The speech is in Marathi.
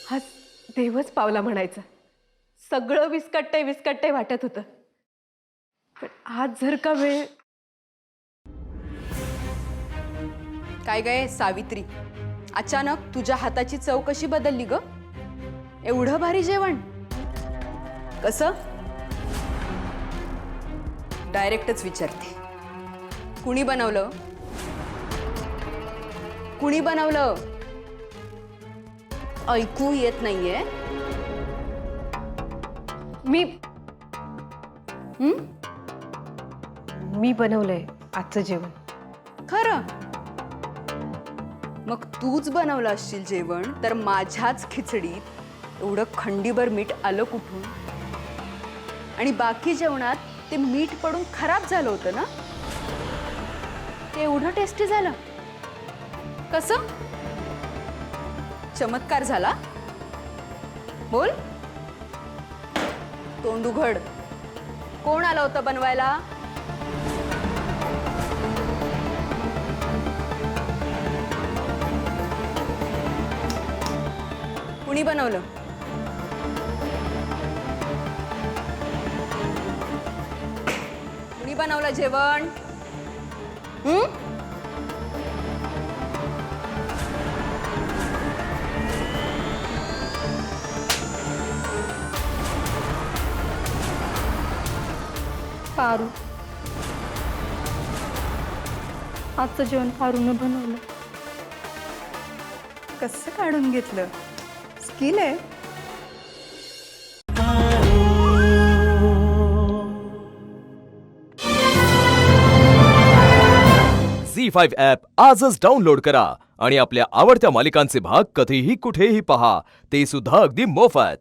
हा देवच पावला म्हणायचा. सगळं विस्कटतंय वाटत होतं. पण आज जर का वेळ. काय गे सावित्री, अचानक तुझ्या हाताची चव कशी बदलली ग? एवढं भारी जेवण कसं? डायरेक्टच विचारते, कुणी बनवलं? कुणी बनवलं? ऐकू येत नाहीये. मी बनवलंय आजचं जेवण. खरं? मग तूच बनवलं असशील जेवण, तर माझ्याच खिचडीत एवढं खंडीभर मीठ आलं कुठून? आणि बाकी जेवणात ते मीठ पडून खराब झालं होतं ना? ते एवढं टेस्टी झालं कसं? चमत्कार झाला? बोल, तोंड उघड. कोण आलं होतं बनवायला? कुणी बनवलं? कुणी बनवलं जेवण? पारू. आजचं जेवण पारूनं बनवलं. कसं काढून घेतलं? स्किल आहे. झी5 ॲप आजच डाउनलोड करा आणि आपल्या आवडत्या मालिकांचे भाग कधीही कुठेही पहा, ते सुद्धा अगदी मोफत.